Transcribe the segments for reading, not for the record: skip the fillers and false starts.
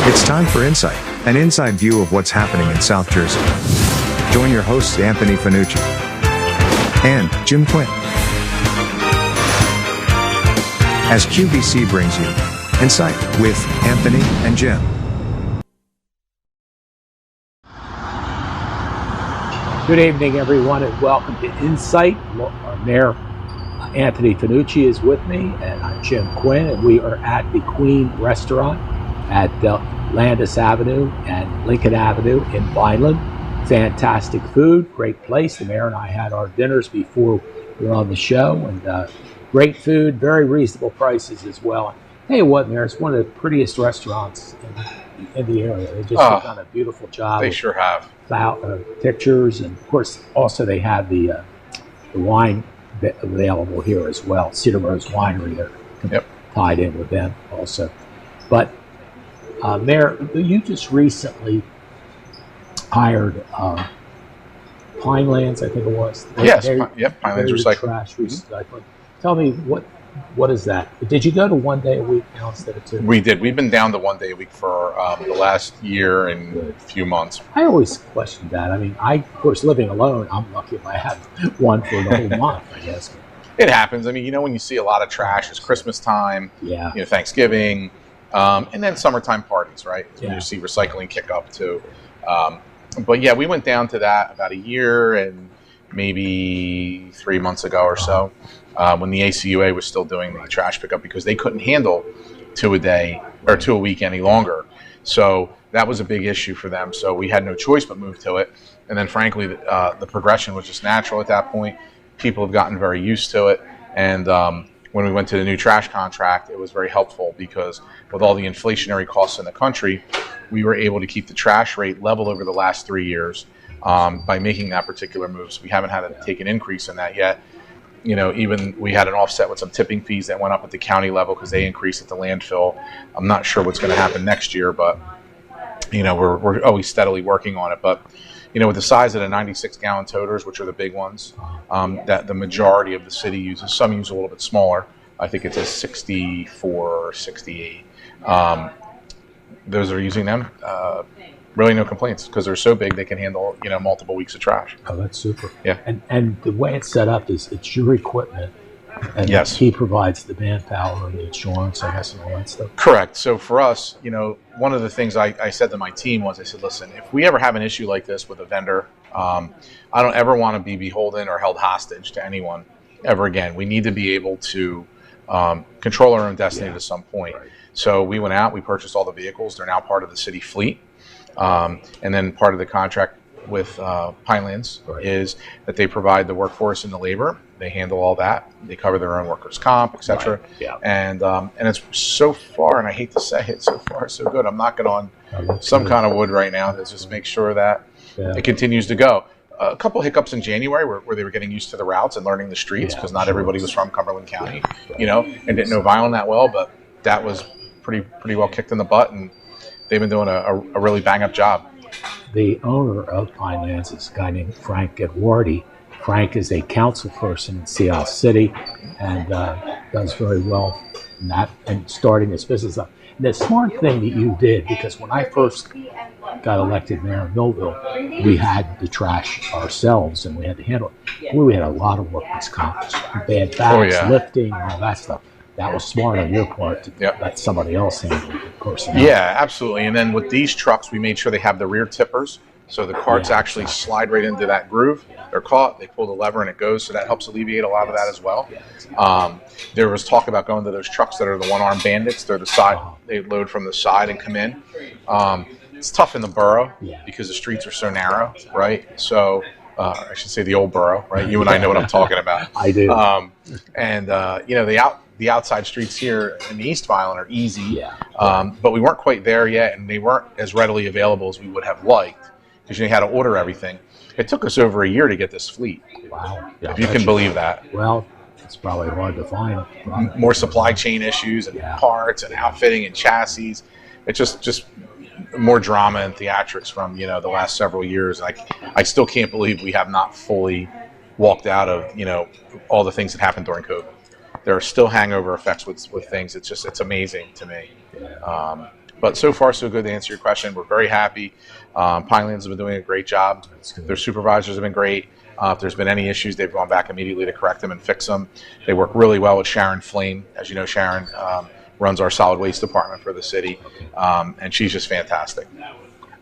It's time for Insight, an inside view of what's happening in South Jersey. Join your hosts Anthony Fanucci and Jim Quinn as QVC brings you Insight with Anthony and Jim. Good evening, everyone, and welcome to Insight. Our Mayor Anthony Fanucci is with me, and I'm Jim Quinn, and we are at the Queen restaurant at Landis Avenue and Lincoln Avenue in Vineland. Fantastic food, great place. The mayor and I had our dinners before we were on the show, and great food, very reasonable prices as well. Hey, what, Mayor? It's one of the prettiest restaurants in the area. They just have done a beautiful job. They sure have. Pictures, and of course, also they have the wine available here as well. Cedar Rose Winery, they're tied in with them also. But Mayor, you just recently hired Pinelands, I think it was. Pinelands Recycling. Trash recycling. Tell me, what is that? Did you go to 1 day a week now instead of 2? We did. We've been down to 1 day a week for the last year and a few months. I always questioned that. I mean, of course, living alone, I'm lucky if I have one for the whole month, I guess. It happens. I mean, when you see a lot of trash, it's Christmas time, Thanksgiving, and then summertime parties, right? When you see recycling kick up too. But yeah, we went down to that about a year and maybe 3 months ago or so, when the ACUA was still doing the trash pickup because they couldn't handle 2 a day or 2 a week any longer. So that was a big issue for them. So we had no choice but move to it. And then frankly, the progression was just natural at that point. People have gotten very used to it. And when we went to the new trash contract, it was very helpful because with all the inflationary costs in the country, we were able to keep the trash rate level over the last 3 years by making that particular move. So we haven't had to take an increase in that yet. Even we had an offset with some tipping fees that went up at the county level because they increased at the landfill. I'm not sure what's going to happen next year, but we're always steadily working on it. But with the size of the 96-gallon toters, which are the big ones, that the majority of the city uses. Some use a little bit smaller. I think it's a 64 or 68. Those are using them. Really no complaints because they're so big they can handle multiple weeks of trash. Oh, that's super. Yeah. And the way it's set up is it's your equipment. And he provides the manpower and the insurance, I guess, and all that stuff. Correct. So for us, one of the things I said to my team was, I said, listen, if we ever have an issue like this with a vendor, I don't ever want to be beholden or held hostage to anyone ever again. We need to be able to control our own destiny to some point. Right. So we went out, we purchased all the vehicles. They're now part of the city fleet. And then part of the contract with Pinelands is that they provide the workforce and the labor. They handle all that. They cover their own workers' comp, etc. Right. Yeah. And it's so far, and I hate to say it, so far so good. I'm knocking on some kind of wood right now to just make sure that it continues to go. A couple hiccups in January where they were getting used to the routes and learning the streets because not everybody was from Cumberland County, and didn't know Vineland that well. But that was pretty well kicked in the butt, and they've been doing a really bang-up job. The owner of Pinelands is a guy named Frank Edwardi. Frank is a council person in Seattle City and does very well in that and starting this business up. And the smart thing that you did, because when I first got elected mayor of Millville, we had the trash ourselves and we had to handle it. We had a lot of workers' comp, bad backs, lifting, and all that stuff. That was smart on your part to let somebody else handle it, of course. Yeah, absolutely. And then with these trucks, we made sure they have the rear tippers. So the carts actually slide right into that groove. They're caught, they pull the lever, and it goes. So that helps alleviate a lot of that as well. There was talk about going to those trucks that are the one-armed bandits. They're the side. They load from the side and come in. It's tough in the borough because the streets are so narrow, right? So I should say the old borough, right? You and I know what I'm talking about. I do. The outside streets here in the East Vineland are easy, but we weren't quite there yet, and they weren't as readily available as we would have liked because you had to order everything. It took us over a year to get this fleet. Wow. If you can believe that. Well, it's probably hard to find. More supply chain issues and parts and outfitting and chassis. It's just more drama and theatrics from the last several years. I still can't believe we have not fully walked out of all the things that happened during COVID. There are still hangover effects with things. It's amazing to me. But so far, so good. To answer your question, we're very happy. Pinelands have been doing a great job. Their supervisors have been great. If there's been any issues, they've gone back immediately to correct them and fix them. They work really well with Sharon Flame. As you know, Sharon runs our solid waste department for the city, and she's just fantastic.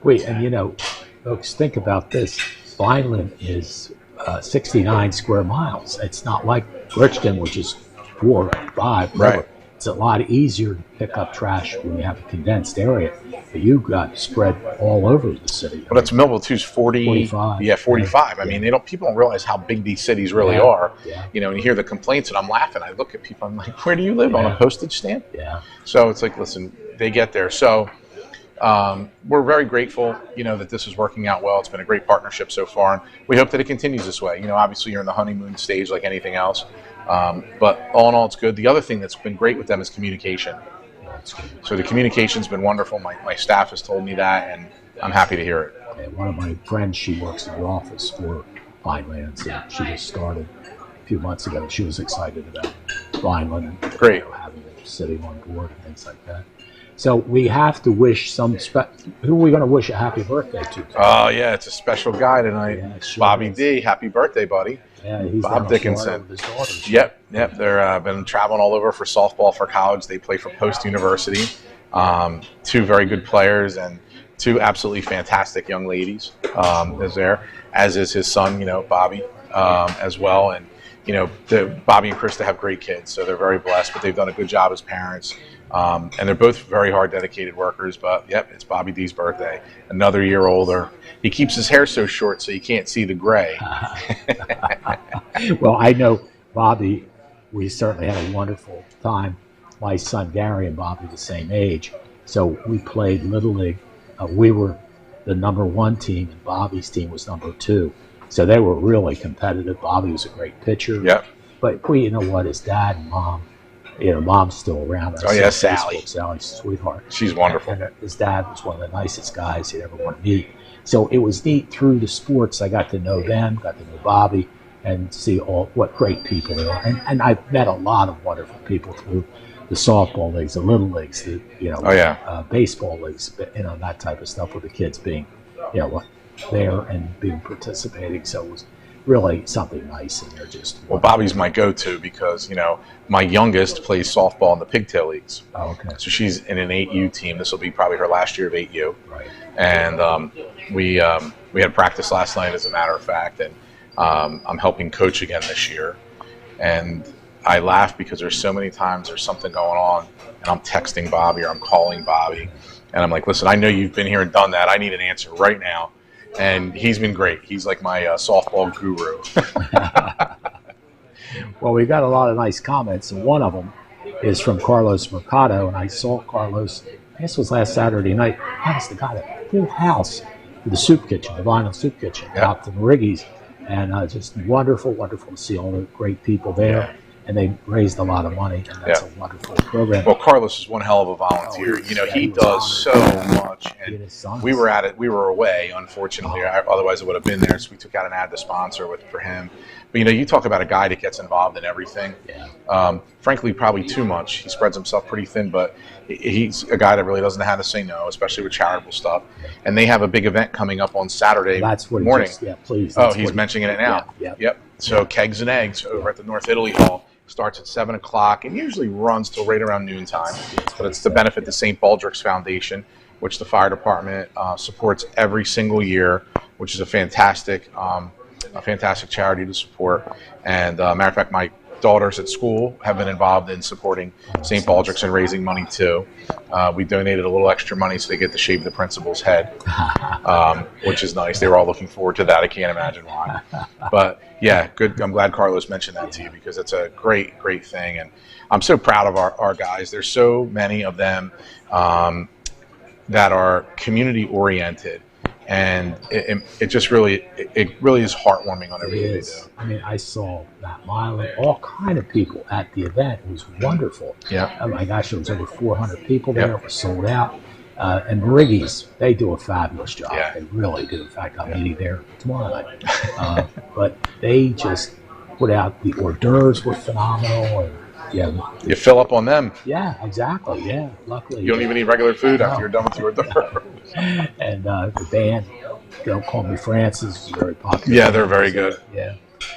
Wait, and folks, think about this. Vineland is 69 square miles. It's not like Richmond, which is 4 or 5. Right. It's a lot easier to pick up trash when you have a condensed area. But you've got spread all over the city. Well, that's Millville too's 45. Yeah, 45. I mean, people don't realize how big these cities really are. Yeah. And you hear the complaints, and I'm laughing. I look at people, I'm like, where do you live? On a postage stamp? Yeah. So it's like, listen, they get there. So we're very grateful, that this is working out well. It's been a great partnership so far, and we hope that it continues this way. Obviously you're in the honeymoon stage like anything else, but all in all, it's good. The other thing that's been great with them is communication. So the communication's been wonderful. My staff has told me that, and I'm happy to hear it. Yeah, one of my friends, she works in the office for Vineland, and she just started a few months ago. She was excited about Vineland and Great. having the city on board and things like that. So we have to wish who are we going to wish a happy birthday to? Oh, yeah, it's a special guy tonight. Yeah, sure Bobby is. D. Happy birthday, buddy. Yeah, he's Bob Dickinson. With his daughters. Yep. They're been traveling all over for softball for college. They play for Post University. 2 very good players and 2 absolutely fantastic young ladies is there, as is his son, Bobby, as well. And, Bobby and Krista have great kids, so they're very blessed, but they've done a good job as parents. And they're both very hard, dedicated workers. But, yep, it's Bobby D's birthday. Another year older. He keeps his hair so short so you can't see the gray. Well, I know Bobby, we certainly had a wonderful time. My son Gary and Bobby the same age. So we played Little League. We were the number 1 team, and Bobby's team was number 2. So they were really competitive. Bobby was a great pitcher. Yep. But his dad and mom, mom's still around. Oh, yeah, Sally. Sally's a sweetheart. She's wonderful. And his dad was one of the nicest guys you'd ever want to meet. So it was neat through the sports. I got to know them, got to know Bobby, and see what great people they are. And I've met a lot of wonderful people through the softball leagues, the little leagues, baseball leagues, that type of stuff with the kids being, there and being participating. So it was really something nice, and they're just well. Bobby's my go-to because my youngest plays softball in the pigtail leagues. Oh, okay. So she's in an 8U team. This will be probably her last year of 8U. Right. And we had practice last night, as a matter of fact, and I'm helping coach again this year. And I laugh because there's so many times there's something going on, and I'm texting Bobby or I'm calling Bobby, and I'm like, listen, I know you've been here and done that. I need an answer right now. And he's been great. He's like my softball guru. Well, we got a lot of nice comments, and one of them is from Carlos Mercado, and I saw Carlos, I guess it was last Saturday night, honest to God, a full house with the soup kitchen, the Vinyl soup kitchen, out to Mariggy's, and just wonderful to see all the great people there. Yeah. And they raised a lot of money, and that's a wonderful program. Well, Carlos is one hell of a volunteer. He does so much. And we were at it. We were away, unfortunately. Otherwise, I would have been there. So we took out an ad to sponsor for him. But you talk about a guy that gets involved in everything. Yeah. Frankly, probably too much. He spreads himself pretty thin, but he's a guy that really doesn't know how to say no, especially with charitable stuff. And they have a big event coming up on Saturday morning. Please. Oh, he's mentioning it now. Yeah. Yep. So Kegs and Eggs over at the North Italy Hall. Starts at 7 o'clock and usually runs till right around noontime. But it's to benefit the St. Baldrick's Foundation, which the fire department supports every single year, which is a fantastic charity to support. And matter of fact, my daughters at school have been involved in supporting St. Baldrick's and raising money too. We donated a little extra money so they get to shave the principal's head, which is nice. They were all looking forward to that. I can't imagine why. But yeah, good. I'm glad Carlos mentioned that to you because it's a great thing. And I'm so proud of our guys. There's so many of them that are community oriented. And it just really is heartwarming on everything they do. I mean, I saw Matt Miley, all kind of people at the event. It was wonderful. Yeah. Oh my gosh, there was over 400 people there. It was sold out. And Mariggy's, they do a fabulous job. Yeah. They really do. In fact, I'm eating there tomorrow night. But they just put out the hors d'oeuvres were phenomenal, and You fill up on them. Yeah, exactly. Yeah, luckily. You don't even eat regular food after you're done with your dinner. And the band, Don't Call Me Francis, is very popular. Yeah, they're very good. Yeah.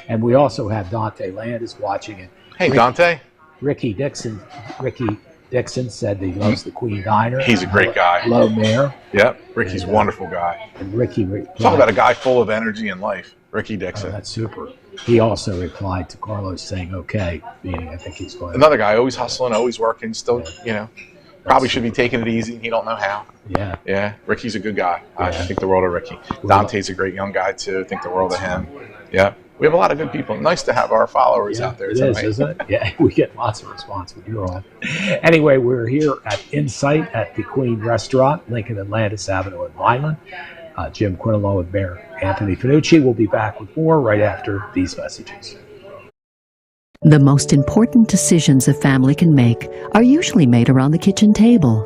And we also have Dante Landis watching it. Hey, Dante. Ricky Dixon said that he loves the Queen Diner. He's a great guy. Hello, Mayor. Yep, Ricky's a wonderful guy. And Ricky talk about a guy full of energy and life. Ricky Dixon. Oh, that's super. He also replied to Carlos saying, okay, meaning I think he's going. Another guy, always hustling, always working, still, probably should be taking it easy. He don't know how. Yeah. Yeah, Ricky's a good guy. I think the world of Ricky. Dante's a great young guy, too. Think the world of him. Yeah. We have a lot of good people. Nice to have our followers out there tonight. It is, isn't it? Yeah, we get lots of response when you're on. Anyway, we're here at Insight at the Queen Restaurant, Lincoln and Landis Avenue in Vineland. Jim Quinn along with Mayor Anthony Fanucci. We'll be back with more right after these messages. The most important decisions a family can make are usually made around the kitchen table.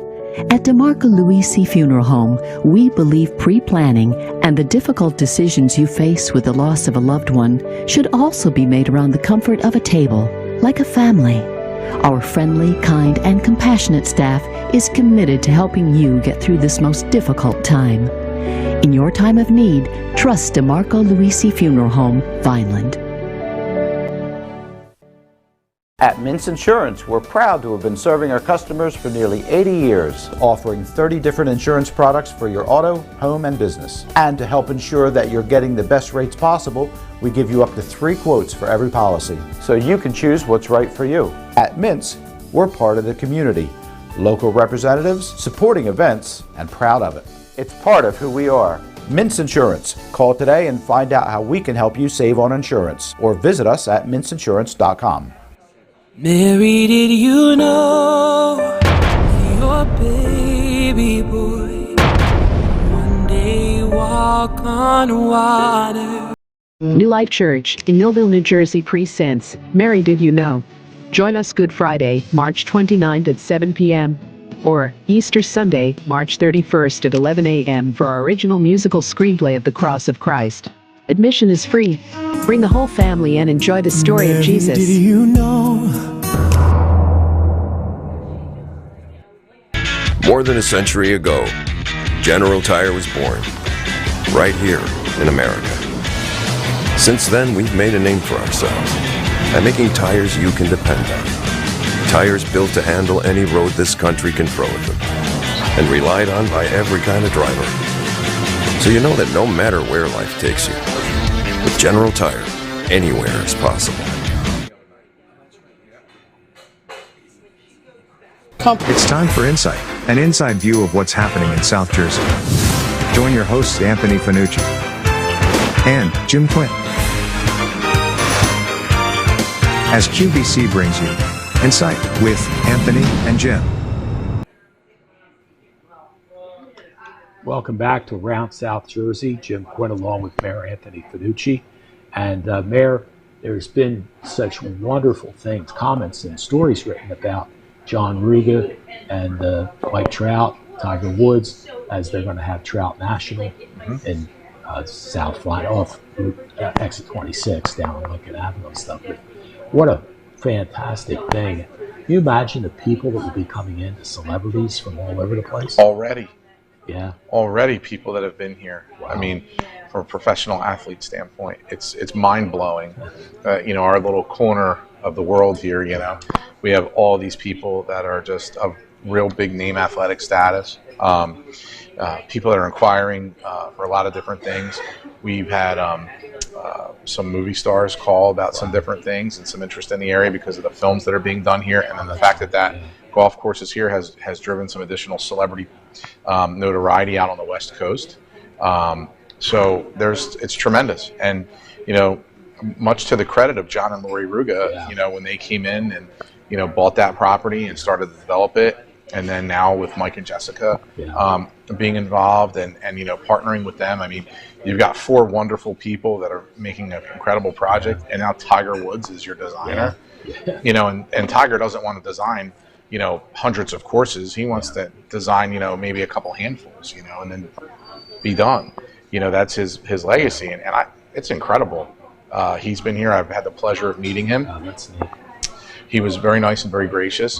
At DeMarco Luisi Funeral Home, we believe pre-planning and the difficult decisions you face with the loss of a loved one should also be made around the comfort of a table, like a family. Our friendly, kind, and compassionate staff is committed to helping you get through this most difficult time. In your time of need, trust DeMarco Luisi Funeral Home, Vineland. At Mintz Insurance, we're proud to have been serving our customers for nearly 80 years, offering 30 different insurance products for your auto, home, and business. And to help ensure that you're getting the best rates possible, we give you up to 3 quotes for every policy, so you can choose what's right for you. At Mintz, we're part of the community, local representatives, supporting events, and proud of it. It's part of who we are. Mintz Insurance. Call today and find out how we can help you save on insurance, or visit us at mintzinsurance.com. Mary, did you know your baby boy one day walk on water? New Life Church in Millville, New Jersey presents Mary, Did You Know? Join us Good Friday, March 29th at 7 p.m. or Easter Sunday, March 31st at 11 a.m. for our original musical screenplay of The Cross of Christ. Admission is free. Bring the whole family and enjoy the story of Jesus. Did you know? More than a century ago, General Tire was born, right here in America. Since then, we've made a name for ourselves by making tires you can depend on. Tires built to handle any road this country can throw at them, and relied on by every kind of driver. So you know that no matter where life takes you, with General Tire, anywhere is possible. It's time for Insight, an inside view of what's happening in South Jersey. Join your hosts Anthony Fanucci and Jim Quinn as QVC brings you Insight with Anthony and Jim. Welcome back to Around South Jersey. Jim Quinn along with Mayor Anthony Fanucci. And Mayor, there's been such wonderful things, comments and stories written about John Ruga and Mike Trout, Tiger Woods, as they're going to have Trout National in South Flying off exit 26 down on Lincoln Avenue and stuff. But what a fantastic thing. Can you imagine the people that will be coming in, the celebrities from all over the place? Already. Yeah. Already people that have been here. Wow. I mean, from a professional athlete standpoint, it's mind-blowing. Our little corner of the world here, we have all these people that are just of real big name athletic status. People that are inquiring for a lot of different things. We've had some movie stars call about some different things and some interest in the area because of the films that are being done here, and then the fact that golf courses here has driven some additional celebrity notoriety out on the West Coast. So it's tremendous, and much to the credit of John and Lori Ruga, when they came in and bought that property and started to develop it, and then now with Mike and Jessica being involved and partnering with them. I mean, you've got 4 wonderful people that are making an incredible project, and now Tiger Woods is your designer. And Tiger doesn't want to design hundreds of courses. He wants to design maybe a couple handfuls, and then be done. That's his legacy, and it's incredible. He's been here. I've had the pleasure of meeting him. Oh, that's neat. He was very nice and very gracious.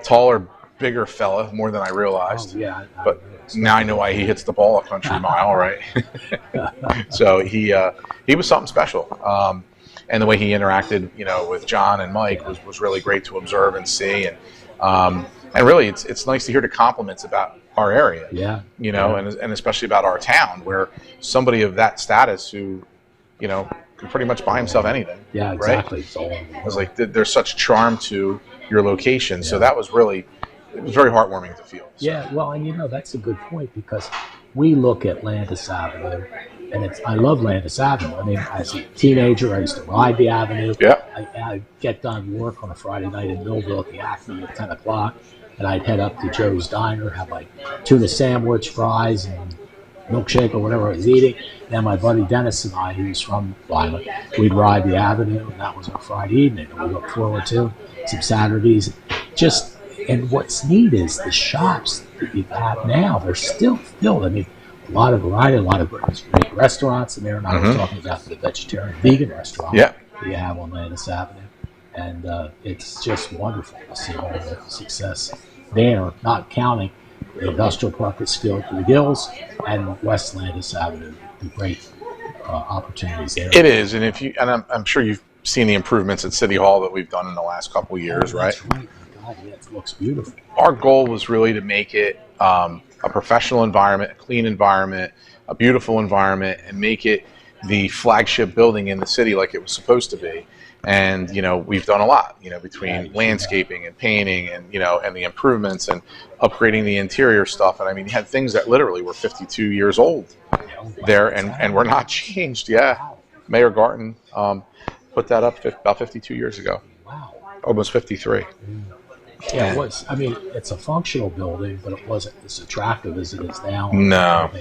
Taller, bigger fella, more than I realized. Oh, yeah. But now I know why he hits the ball a country mile, right? So he was something special. And the way he interacted, with John and Mike was really great to observe and see. And really, it's nice to hear the compliments about our area. Yeah. And especially about our town, where somebody of that status who, can pretty much buy himself anything. Yeah, exactly. Right? It was like there's such charm to your location. Yeah. So that was it was very heartwarming to feel. So. Yeah, well, and that's a good point, because we look at Landis Avenue, and I love Landis Avenue. I mean, as a teenager, I used to ride the avenue. Yeah. I'd get done work on a Friday night in Millville at the Acme at 10 o'clock, and I'd head up to Joe's Diner, have like tuna sandwich, fries, and milkshake or whatever I was eating. Then my buddy Dennis and I, who's from Vineland, we'd ride the avenue, and that was our Friday evening. And we look forward to some Saturdays. And what's neat is the shops that you have now, they're still filled. I mean, a lot of variety, a lot of great restaurants. And Mayor and I were talking about the vegetarian vegan restaurant that you have on Landis Avenue. And it's just wonderful to see all the success there, not counting the industrial park that's filled to the gills, and West Landis Avenue, the great opportunities there. It is, and I'm sure you've seen the improvements at City Hall that we've done in the last couple of years, right? That's right. God, yeah, it looks beautiful. Our goal was really to make it a professional environment, a clean environment, a beautiful environment, and make it the flagship building in the city like it was supposed to be. And, we've done a lot, between landscaping and painting and, and the improvements and upgrading the interior stuff. And I mean, you had things that literally were 52 years old there and were not changed. Yeah. Mayor Garten put that up about 52 years ago. Wow. Almost 53. Yeah, it was. I mean, it's a functional building, but it wasn't as attractive as it is now. No.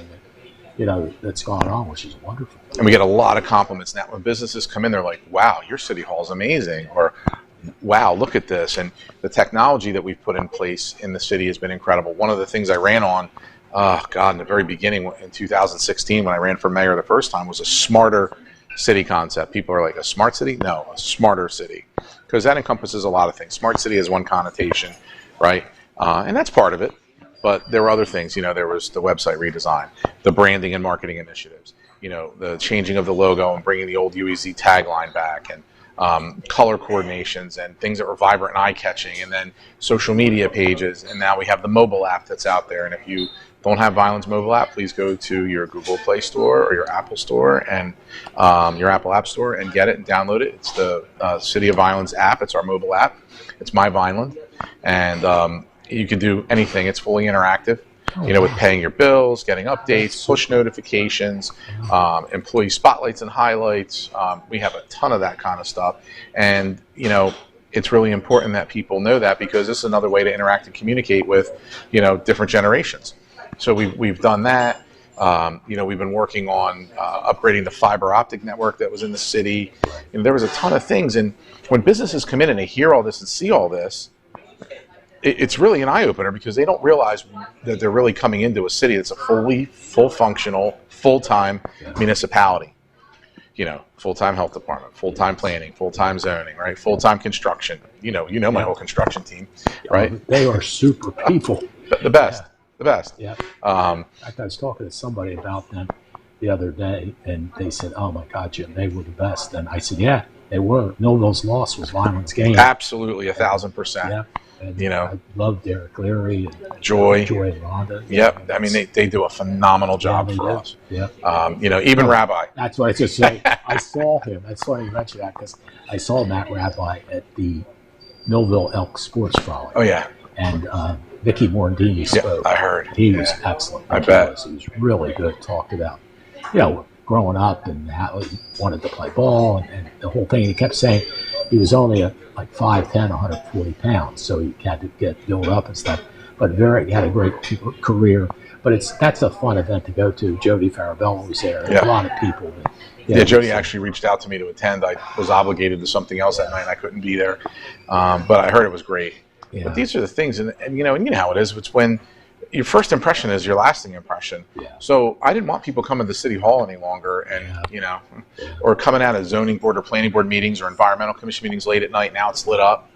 That's gone on, which is wonderful. And we get a lot of compliments now. When businesses come in, they're like, wow, your City Hall is amazing. Or, wow, look at this. And the technology that we've put in place in the city has been incredible. One of the things I ran on, in the very beginning in 2016 when I ran for mayor the first time was a smarter city concept. People are like, a smart city? No, a smarter city. Because that encompasses a lot of things. Smart city has one connotation, right? And that's part of it. But there were other things. There was the website redesign, the branding and marketing initiatives, the changing of the logo and bringing the old UEZ tagline back, and color coordinations and things that were vibrant and eye-catching, and then social media pages. And now we have the mobile app that's out there. And if you don't have Vineland's mobile app, please go to your Google Play Store or your Apple Store and your Apple App Store and get it and download it. It's the City of Vineland's app. It's our mobile app. It's My Vineland. And you can do anything. It's fully interactive, with paying your bills, getting updates, push notifications, employee spotlights and highlights. We have a ton of that kind of stuff. And, it's really important that people know that, because this is another way to interact and communicate with, different generations. So we've done that. We've been working on upgrading the fiber optic network that was in the city. And there was a ton of things. And when businesses come in and they hear all this and see all this, it's really an eye-opener, because they don't realize that they're really coming into a city that's a full functional, full-time municipality. Full-time health department, full-time planning, full-time zoning, right? Full-time construction. My whole construction team, right? They are super people. The best. Yeah. The best. Yeah. In fact, I was talking to somebody about them the other day, and they said, "Oh my God, Jim, they were the best." And I said, "Yeah, they were. Millville's loss was Vineland's gain." Absolutely, 1,000%. Yeah. And, I love Derek Leary and Joy and Rhonda. Yep. I mean, they do a phenomenal job for us. Yeah. Even Rabbi. That's what I just say. I saw him. That's funny you mentioned that, because I saw Matt Rabbi at the Millville Elk Sports Frolic. Oh yeah. And Vicky Morandini spoke. Yeah, I heard. He was excellent. I bet. He was really good. Talked about, growing up and how he wanted to play ball and the whole thing. And he kept saying he was only like 5'10", 140 pounds, so he had to get built up and stuff. But he had a great career. But that's a fun event to go to. Jody Farabella was there. A lot of people. Jody actually reached out to me to attend. I was obligated to something else that night. I couldn't be there, but I heard it was great. Yeah. But these are the things, and you know how it is. It's when your first impression is your lasting impression. Yeah. So I didn't want people coming to City Hall any longer and, or coming out of zoning board or planning board meetings or environmental commission meetings late at night. Now it's lit up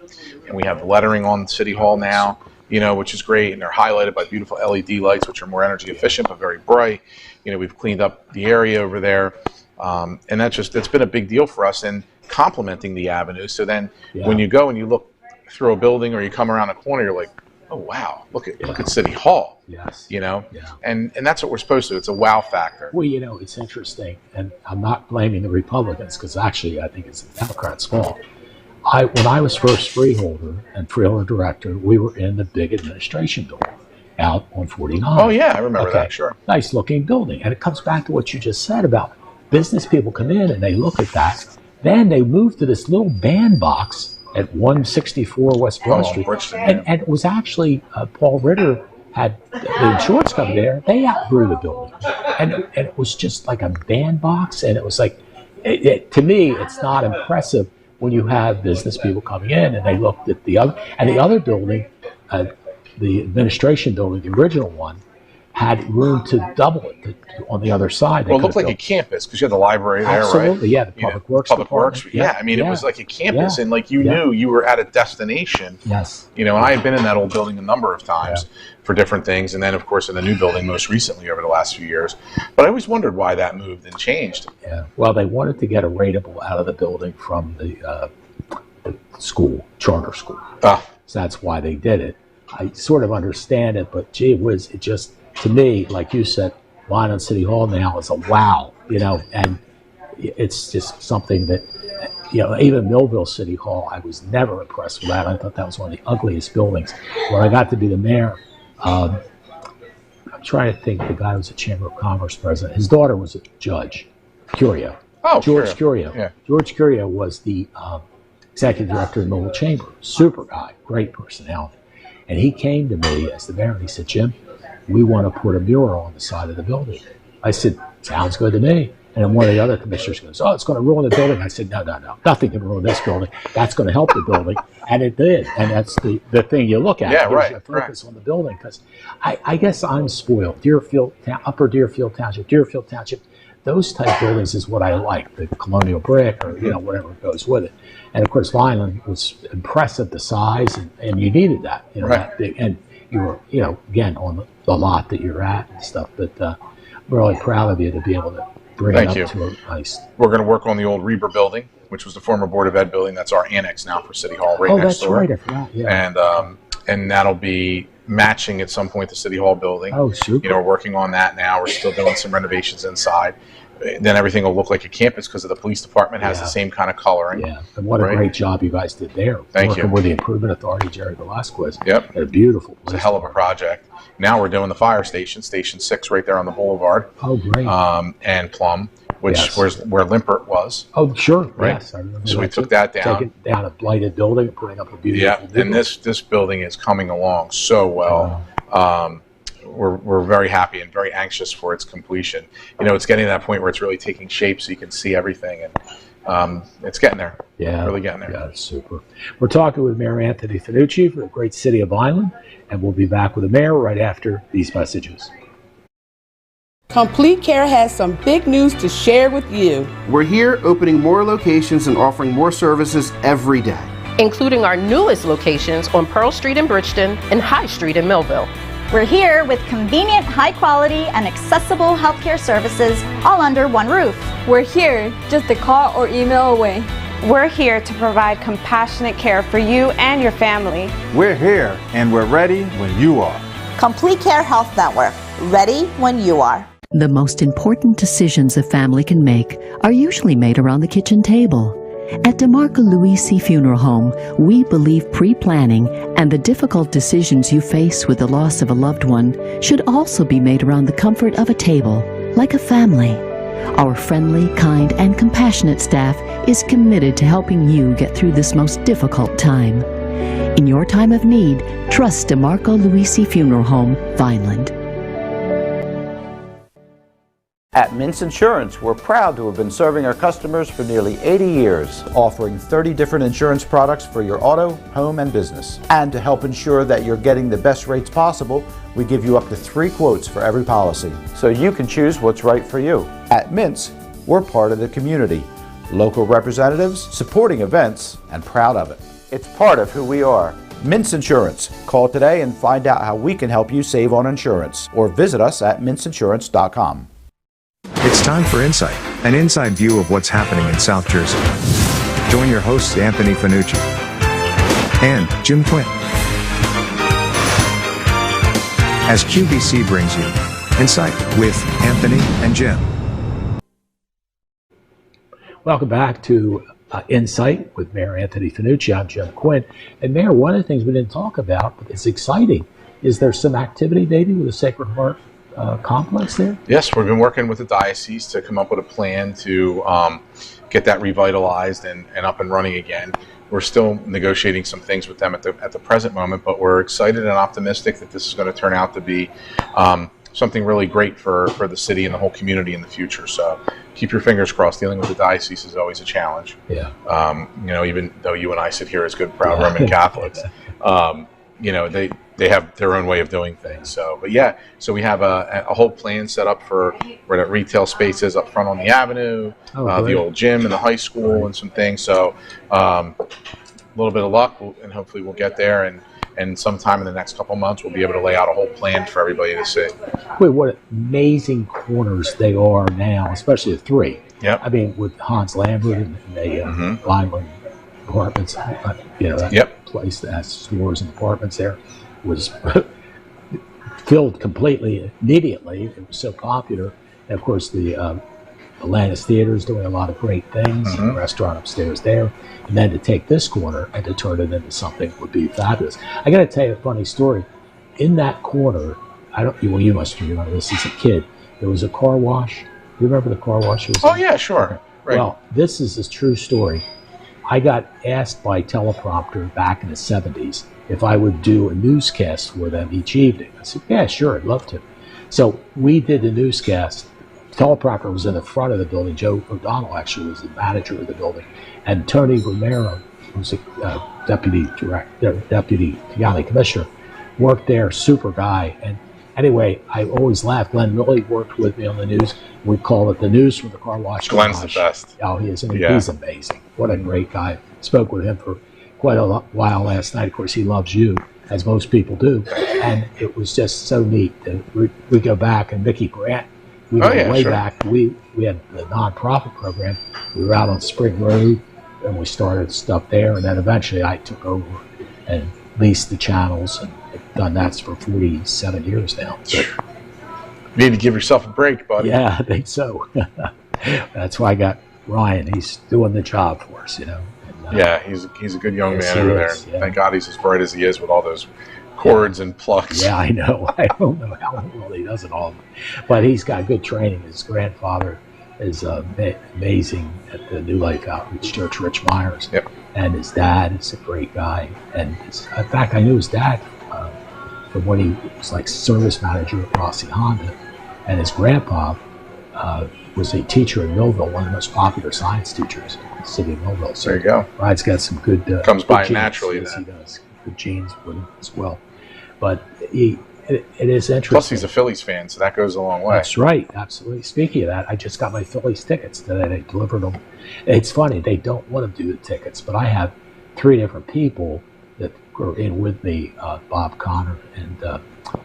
and we have lettering on City Hall now, which is great. And they're highlighted by beautiful LED lights, which are more energy efficient, but very bright. We've cleaned up the area over there. And it's been a big deal for us in complementing the avenue. So then when you go and you look through a building or you come around a corner, you're like, oh wow! Look at City Hall. Yes. And that's what we're supposed to. It's a wow factor. Well, it's interesting, and I'm not blaming the Republicans because actually I think it's the Democrats' fault. When I was first freeholder and freeholder director, we were in the big administration building out on 49. Oh yeah, I remember that. Sure. Nice looking building, and it comes back to what you just said about business people come in and they look at that. Then they move to this little bandbox at 164 West Broad Street. And it was actually, Paul Ritter had the insurance company there. They outgrew the building. And it was just like a bandbox. And it was like, to me, it's not impressive when you have business people coming in and they looked at the other building, the administration building, the original one, had room to double it on the other side. Well, it looked like a campus because you had the library there, right? Absolutely, yeah, the Public Works. Public Works, yeah. I mean, it was like a campus, and like you knew you were at a destination. Yes. And I had been in that old building a number of times for different things, and then, of course, in the new building most recently over the last few years. But I always wondered why that moved and changed. Yeah. Well, they wanted to get a rateable out of the building from the school, charter school. So that's why they did it. I sort of understand it, but gee whiz, it just, to me, like you said, Vineland City Hall now is a wow, and it's just something that, even Millville City Hall, I was never impressed with that. I thought that was one of the ugliest buildings. When I got to be the mayor, I'm trying to think, the guy who was a Chamber of Commerce president, his daughter was a judge, Curio. Oh, George Curio. Yeah. George Curio was the executive director of the Millville Chamber. Super guy, great personality. And he came to me as the mayor and he said, Jim, we want to put a mural on the side of the building. I said, sounds good to me. And then one of the other commissioners goes, oh, it's going to ruin the building. I said, no, nothing can ruin this building. That's going to help the building. And it did. And that's the thing you look at. Yeah, right. You focus on the building. Because I guess I'm spoiled. Upper Deerfield Township, those type buildings is what I like. The colonial brick or, whatever goes with it. And of course, Vineland was impressive, the size, and you needed that. That big. And you were, again, on the lot that you're at and stuff. But I'm really proud of you to be able to bring it up to a nice. We're going to work on the old Reber building, which was the former Board of Ed building. That's our annex now for City Hall, right next door. Oh, that's right. I forgot. Yeah. And that'll be matching at some point the City Hall building. Oh, super. We're working on that now. We're still doing some renovations inside. Then everything will look like a campus because of the police department has the same kind of coloring. Yeah, and what a great job you guys did there. Thank you. Working with the Improvement Authority, Jerry Velasquez. Yep. A beautiful place. It's a hell of a project. Now we're doing the fire station, Station 6 right there on the boulevard. Oh, great. And Plum, which where Limpert was. Oh, sure. Right. Yes, I remember. So we took that down. Taking down a blighted building and putting up a beautiful and this building is coming along so well. We're very happy and very anxious for its completion. It's getting to that point where it's really taking shape so you can see everything, and it's getting there. Yeah, really getting there. Yeah, it's super. We're talking with Mayor Anthony Fanucci for the great city of Vineland, and we'll be back with the mayor right after these messages. Complete Care has some big news to share with you. We're here opening more locations and offering more services every day, including our newest locations on Pearl Street in Bridgeton and High Street in Millville. We're here with convenient, high-quality, and accessible healthcare services all under one roof. We're here just a call or email away. We're here to provide compassionate care for you and your family. We're here and we're ready when you are. Complete Care Health Network, ready when you are. The most important decisions a family can make are usually made around the kitchen table. At DeMarco Luisi Funeral Home, we believe pre-planning and the difficult decisions you face with the loss of a loved one should also be made around the comfort of a table, like a family. Our friendly, kind, and compassionate staff is committed to helping you get through this most difficult time. In your time of need, trust DeMarco Luisi Funeral Home, Vineland. At Mintz Insurance, we're proud to have been serving our customers for nearly 80 years, offering 30 different insurance products for your auto, home, and business. And to help ensure that you're getting the best rates possible, we give you up to 3 quotes for every policy, so you can choose what's right for you. At Mintz, we're part of the community, local representatives, supporting events, and proud of it. It's part of who we are. Mintz Insurance. Call today and find out how we can help you save on insurance, or visit us at mintzinsurance.com. It's time for Insight, an inside view of what's happening in South Jersey. Join your hosts Anthony Fanucci and Jim Quinn as QVC brings you Insight with Anthony and Jim. Welcome back to Insight with Mayor Anthony Fanucci. I'm Jim Quinn. And Mayor, one of the things we didn't talk about, but it's exciting, is there some activity maybe with the Sacred Heart complex there? Yes, we've been working with the diocese to come up with a plan to get that revitalized and up and running again. We're still negotiating some things with them at the present moment, but we're excited and optimistic that this is going to turn out to be something really great for the city and the whole community in the future. So keep your fingers crossed. Dealing with the diocese is always a challenge. Yeah. Even though you and I sit here as good, proud Roman Catholics, they have their own way of doing things. So we have a whole plan set up for where the retail space is up front on the avenue, the old gym and the high school and some things. So a little bit of luck and hopefully we'll get there. And sometime in the next couple months, we'll be able to lay out a whole plan for everybody to see. Wait, what amazing corners they are now, especially the 3. Yep. I mean, with Hans Lambert and the Vineland apartments, that place that has stores and apartments there was filled completely immediately. It was so popular. And of course, the Atlantis Theater is doing a lot of great things. The restaurant upstairs there, and then to take this corner and to turn it into something would be fabulous. I got to tell you a funny story. In that corner, you must remember this as a kid. There was a car wash. You remember the car wash? Oh yeah, sure. Right. Well, this is a true story. I got asked by teleprompter back in the 70s if I would do a newscast for them each evening. I said, yeah, sure, I'd love to. So we did the newscast. Teleprompter was in the front of the building. Joe O'Donnell actually was the manager of the building. And Tony Romero, who's a deputy county commissioner, worked there, super guy. And anyway, I always laugh. Glenn really worked with me on the news. We call it the news from the car wash. Glenn's the best. Oh, he is. He's amazing. What a great guy. Spoke with him for quite a while last night. Of course, he loves you, as most people do. And it was just so neat. We go back, and Mickey Grant, we go way back. We had the nonprofit program. We were out on Spring Road, and we started stuff there. And then eventually I took over and leased the channels, and I've done that for 47 years now. So, you need to give yourself a break, buddy. Yeah, I think so. That's why I got Ryan. He's doing the job for us, And, he's a good young man over there. Yeah. Thank God he's as bright as he is with all those cords and plugs. Yeah, I know. I don't know how well he does it all. But he's got good training. His grandfather is amazing at the New Life Outreach Church, Rich Myers. Yep. And his dad is a great guy. And in fact, I knew his dad from when he was like service manager at Rossi Honda. And his grandpa was a teacher in Millville, one of the most popular science teachers in the city of Millville. So there you go. Ryan's got some good comes good by genes. naturally. Yes, he does. Good genes with him as well. But it is interesting. Plus, he's a Phillies fan, so that goes a long way. That's right, absolutely. Speaking of that, I just got my Phillies tickets today. They delivered them. It's funny, they don't want to do the tickets, but I have 3 different people that were in with me, Bob Connor and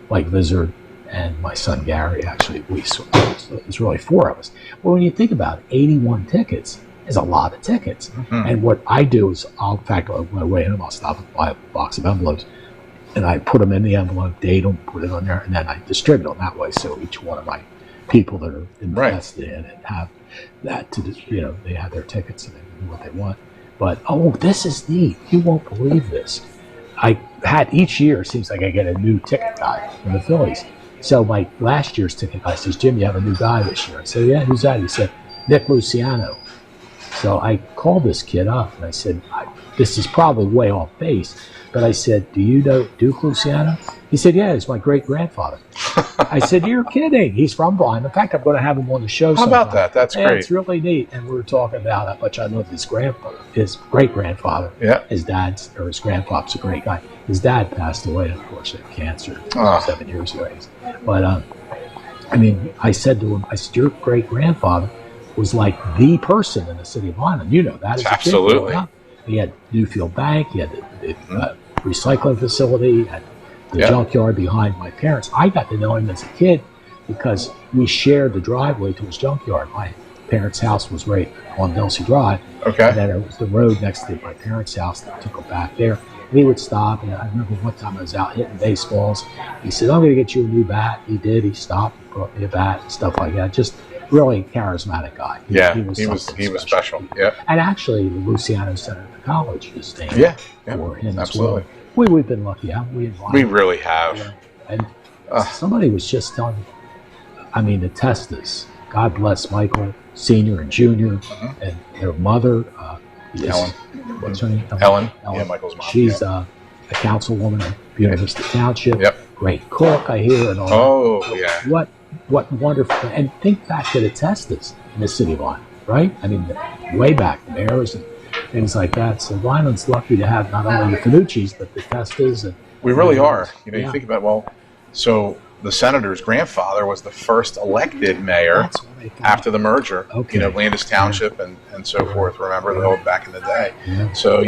Mike Vizard and my son Gary, actually. It's really 4 of us. Well, when you think about it, 81 tickets is a lot of tickets. And what I do is, in fact, on my way home, I'll stop and buy a box of envelopes. And I put them in the envelope, date them, put it on there, and then I distribute them that way. So each one of my people that are invested in it have that they have their tickets and they do what they want. But, this is neat. You won't believe this. I had each year, it seems like I get a new ticket guy from the Phillies. So my last year's ticket guy says, Jim, you have a new guy this year. I said, yeah, who's that? He said, Nick Luciano. So I called this kid up and I said, this is probably way off base. But I said, do you know Duke Luciano? He said, yeah, he's my great-grandfather. I said, you're kidding. He's from Vineland. In fact, I'm going to have him on the show How sometime. about that? That's great. It's really neat. And we were talking about how much I love his grandfather, his great-grandfather. Yeah. His grandfather's a great guy. His dad passed away, unfortunately, of cancer 7 years ago. But, I mean, I said to him, your great-grandfather was like the person in the city of Vineland. You know that. Absolutely. He had Newfield Bank. He had the recycling facility. Had the junkyard behind my parents. I got to know him as a kid because we shared the driveway to his junkyard. My parents' house was right on Delsey Drive. Okay. And then it was the road next to my parents' house that took him back there. And he would stop, and I remember one time I was out hitting baseballs. He said, I'm going to get you a new bat. He did. He stopped, brought me a bat, and stuff like that. Just really charismatic guy. He was special. Yeah. And actually, the Luciano Center at the college is named for him absolutely. as well. We've been lucky, haven't we? We really have. And somebody was just telling me, I mean, the Testas, God bless Michael Sr. and Jr., and their mother, Ellen. What's her name? Ellen. Yeah, Michael's mom. She's a councilwoman in Buena Vista Township. Yep. Great cook, I hear, and all that. Oh, yeah. What wonderful. And think back to the Testas in the city of Vineland, right? I mean, way back, the mayors and things like that. So Vineland's lucky to have not only the Fanuccis, but the Testas. And we really are. You know, you think about, so the senator's grandfather was the first elected mayor after the merger, you know, Landis Township and so forth. Remember, the old back in the day. Yeah. So,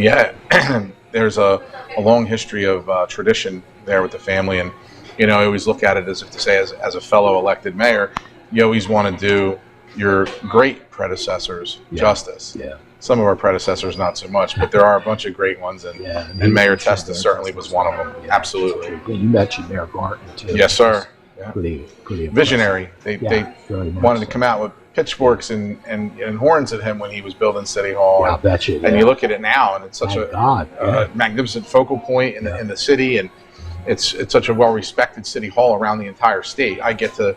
there's a long history of tradition there with the family. And, you know, I always look at it as if to say, as a fellow elected mayor, you always want to do your great predecessors justice. Yeah. Some of our predecessors, not so much, but there are a bunch of great ones, and Mayor Testa certainly was one of them. Absolutely. You mentioned Mayor Garton, too. Yes, sir. Yeah. Pretty visionary. They wanted to come out with pitchforks and horns at him when he was building City Hall. Yeah, I bet you. And you look at it now, and it's such a magnificent focal point in the city, and it's such a well-respected city hall around the entire state. I get to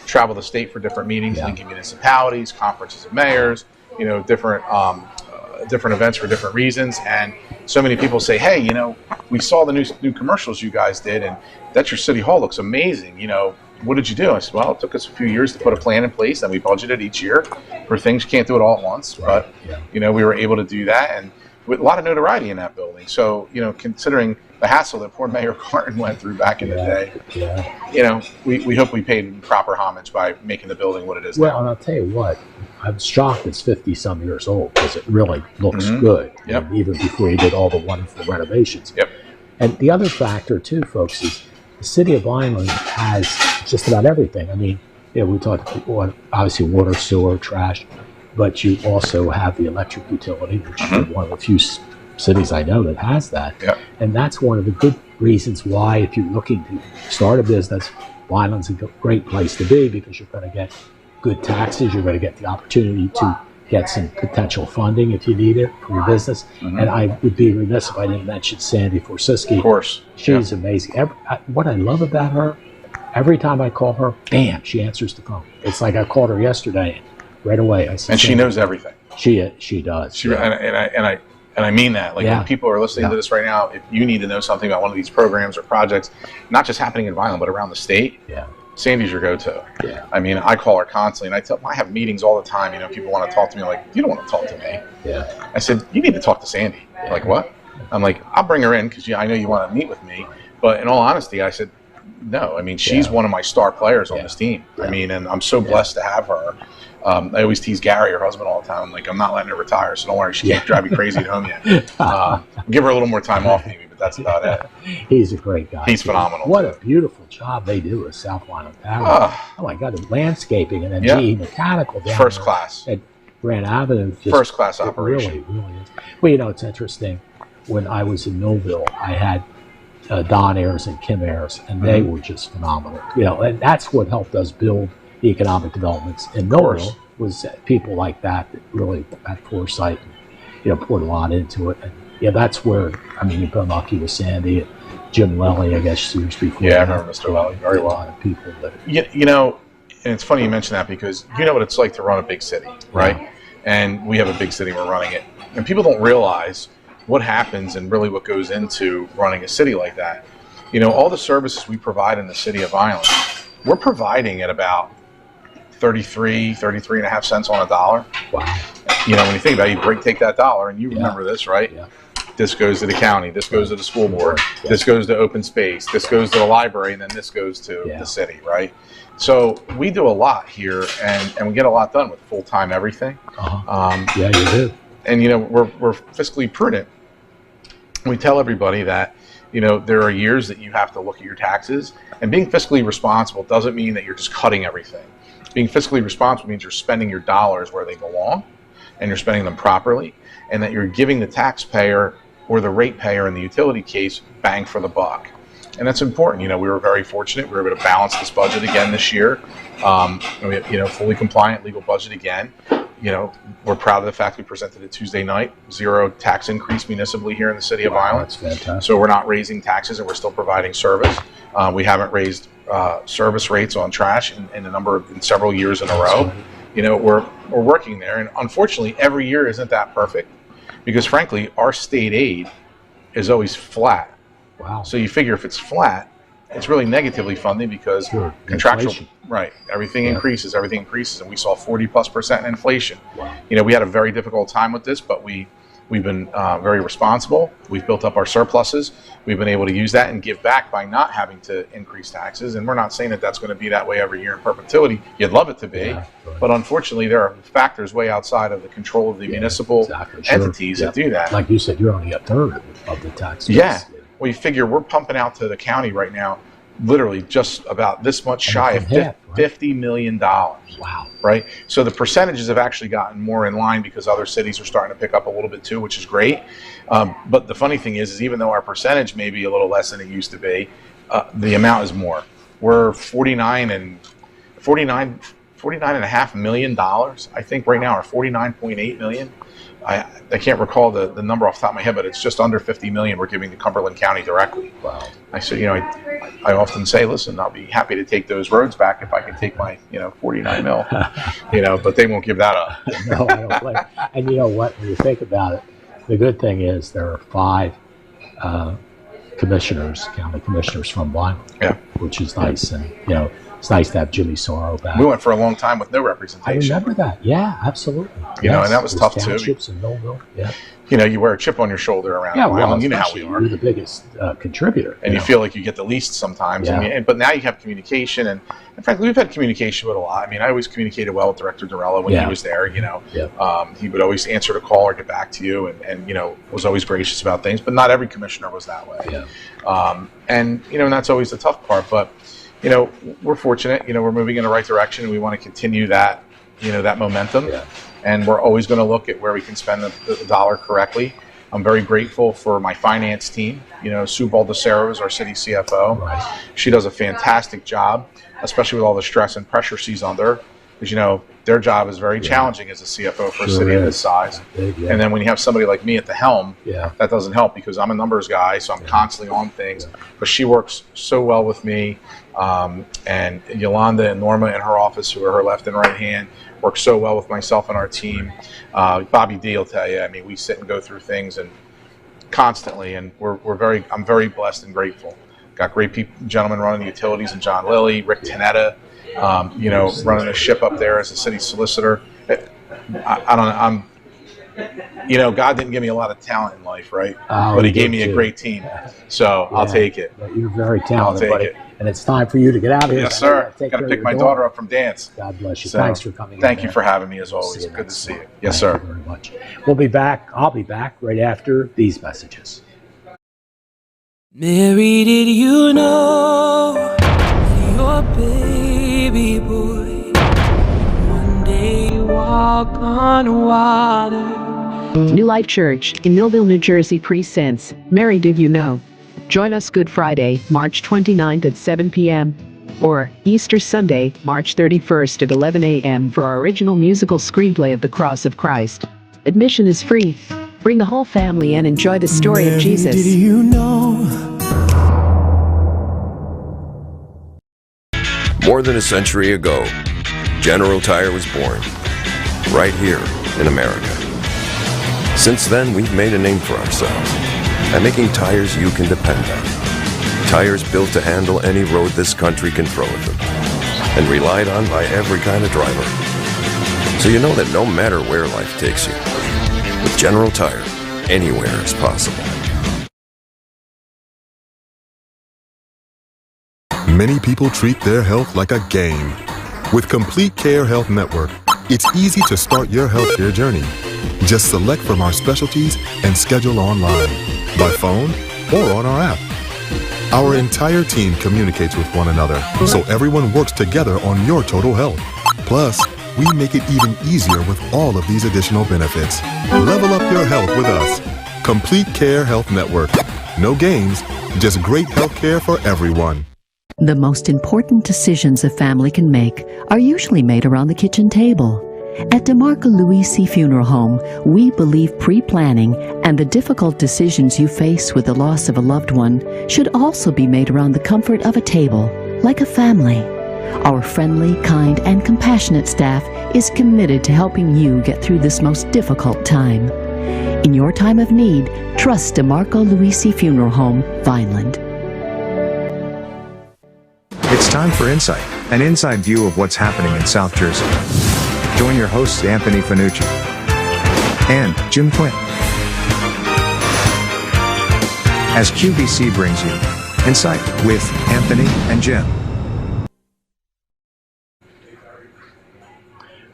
travel the state for different meetings, linking municipalities, conferences of mayors, you know, different events for different reasons. And so many people say, hey, you know, we saw the new commercials you guys did, and that your city hall looks amazing. You know, what did you do? I said, well, it took us a few years to put a plan in place, and we budgeted each year for things. You can't do it all at once, but you know, we were able to do that, and with a lot of notoriety in that building. So, you know, considering the hassle that poor Mayor Garton went through back in the day, you know, we hope we paid proper homage by making the building what it is now. Well, and I'll tell you what, I'm shocked it's 50-some years old because it really looks good, even before he did all the wonderful renovations. Yep. And the other factor, too, folks, is the city of Vineland has just about everything. I mean, you know, we talked about, obviously, water, sewer, trash, but you also have the electric utility, which is one of the few cities I know that has that. Yep. And that's one of the good reasons why, if you're looking to start a business, Vineland's a great place to be, because you're going to get good taxes. You're going to get the opportunity to get some potential funding if you need it for your business. And I would be remiss if I didn't mention Sandy Forsiski. Of course. She's amazing. What I love about her, every time I call her, bam, she answers the phone. It's like I called her yesterday, right away. I said, and she knows everything. She does. And I mean that. Like, when people are listening to this right now, if you need to know something about one of these programs or projects, not just happening in Vineland, but around the state, Sandy's your go-to. Yeah. I mean, I call her constantly, and I have meetings all the time. You know, people want to talk to me. Like, you don't want to talk to me. Yeah. I said, you need to talk to Sandy. Like, what? I'm like, I'll bring her in because I know you want to meet with me. But in all honesty, I said, no. I mean, she's one of my star players on this team. I mean, and I'm so blessed to have her. I always tease Gary, her husband, all the time. I'm like, I'm not letting her retire, so don't worry. She can't drive me crazy at home yet. Give her a little more time off, maybe, but that's about it. He's a great guy. He's phenomenal. What a beautiful job they do at South Vineland Power. Oh, my God, the landscaping and then GE Mechanical down First class. At Grand Avenue. First class operation. Really is. Well, you know, it's interesting. When I was in Millville, I had Don Ayers and Kim Ayers, and they were just phenomenal. You know, and that's what helped us build the economic developments in Millville, was people like that really had foresight and, you know, poured a lot into it. And yeah, that's where, I mean, you've been lucky with Sandy and Jim Lelly, I guess, years before. Yeah, I remember Mr. Lelly very well. A lot of people that, you know, and it's funny you mention that, because you know what it's like to run a big city, right? Yeah. And we have a big city, we're running it. And people don't realize what happens and really what goes into running a city like that. You know, all the services we provide in the city of Vineland we're providing at about 33 and a half cents on a dollar. Wow. You know, when you think about it, you take that dollar, and you remember this, right? Yeah. This goes to the county, this goes to the school board, this goes to open space, this goes to the library, and then this goes to the city, right? So we do a lot here, and we get a lot done with full-time everything. Yeah, you do. And, you know, we're fiscally prudent. We tell everybody that, you know, there are years that you have to look at your taxes, and being fiscally responsible doesn't mean that you're just cutting everything. Being fiscally responsible means you're spending your dollars where they belong, and you're spending them properly, and that you're giving the taxpayer or the ratepayer in the utility case bang for the buck. And that's important. You know, we were very fortunate. We were able to balance this budget again this year. You know, fully compliant legal budget again. You know, we're proud of the fact we presented it Tuesday night. 0 tax increase municipally here in the city of Vineland. That's fantastic. So we're not raising taxes, and we're still providing service. We haven't raised service rates on trash in several years in a row. You know, we're working there, and unfortunately, every year isn't that perfect, because frankly, our state aid is always flat. Wow. So you figure if it's flat, it's really negatively funded because contractual, inflation. Right? Everything increases, and we saw 40+% in inflation. Wow. You know, we had a very difficult time with this, but we've been very responsible. We've built up our surpluses. We've been able to use that and give back by not having to increase taxes. And we're not saying that that's going to be that way every year in perpetuity. You'd love it to be, but unfortunately, there are factors way outside of the control of the municipal entities that do that. Like you said, you're only a third of the tax base. Yeah. Well, you figure we're pumping out to the county right now, literally just about this much shy of $50 million. Wow. Right? So the percentages have actually gotten more in line because other cities are starting to pick up a little bit too, which is great. But the funny thing is even though our percentage may be a little less than it used to be, the amount is more. We're $49.5 million, I think right now, or $49.8 million. I can't recall the number off the top of my head, but it's just under $50 million we're giving to Cumberland County directly. Wow. I said, you know, I often say, listen, I'll be happy to take those roads back if I can take my, 49 mil, but they won't give that up. No, I don't blame. And you know what? When you think about it, the good thing is there are 5 county commissioners from Vineland, which is nice. And, it's nice to have Jimmy Sorrow back. We went for a long time with no representation. I remember that. Yeah, absolutely. And that was tough too. And Millville. Yeah. You wear a chip on your shoulder around Vineland. You know how we are. You're the biggest contributor. And you feel like you get the least sometimes. Yeah. But now you have communication. And frankly, we've had communication with a lot. I mean, I always communicated well with Director Dorella when he was there. He would always answer the call or get back to you and was always gracious about things. But not every commissioner was that way. Yeah. And that's always the tough part. But we're fortunate, we're moving in the right direction, and we want to continue that, that momentum. Yeah. And we're always going to look at where we can spend the dollar correctly. I'm very grateful for my finance team. Sue Baldessaro is our city CFO. Right. She does a fantastic job, especially with all the stress and pressure she's under, because, their job is very challenging as a CFO for a city of this size. Yeah. And then when you have somebody like me at the helm, Yeah. that doesn't help because I'm a numbers guy, so I'm constantly on things. But she works so well with me. And Yolanda and Norma in her office, who are her left and right hand, work so well with myself and our team. Bobby D will tell you, I mean, we sit and go through things and constantly, and I'm very blessed and grateful. Got great gentlemen running the utilities, and John Lilly, Rick Tanetta, running a ship up there as a city solicitor. God didn't give me a lot of talent in life, right? But he gave me a great team. So I'll take it. You're very talented, I'll take it. And it's time for you to get out of here. Yes, sir. Got to pick my daughter up from dance. God bless you. So, thanks for coming. Thank you for having me, as always. Good to see you. Yes, sir. Thank you very much. We'll be back. I'll be back right after these messages. Mary, did you know your baby boy one day walk on water? New Life Church in Millville, New Jersey presents Mary Did You Know? Join us Good Friday, March 29th at 7 p.m. or Easter Sunday, March 31st at 11 a.m. for our original musical screenplay of The Cross of Christ. Admission is free. Bring the whole family and enjoy the story of Jesus. Did you know? More than a century ago, General Tire was born, right here in America. Since then, we've made a name for ourselves by making tires you can depend on. Tires built to handle any road this country can throw at them. and relied on by every kind of driver. So you know that no matter where life takes you, with General Tire, anywhere is possible. Many people treat their health like a game. With Complete Care Health Network, it's easy to start your healthcare journey. Just select from our specialties and schedule online, by phone, or on our app. Our entire team communicates with one another, so everyone works together on your total health. Plus, we make it even easier with all of these additional benefits. Level up your health with us. Complete Care Health Network. No games, just great health care for everyone. The most important decisions a family can make are usually made around the kitchen table. At DeMarco Luisi Funeral Home, we believe pre-planning and the difficult decisions you face with the loss of a loved one should also be made around the comfort of a table, like a family. Our friendly, kind, and compassionate staff is committed to helping you get through this most difficult time. In your time of need, trust DeMarco Luisi Funeral Home, Vineland. It's time for Insight, an inside view of what's happening in South Jersey. Join your hosts Anthony Fanucci and Jim Quinn as QVC brings you Insight with Anthony and Jim.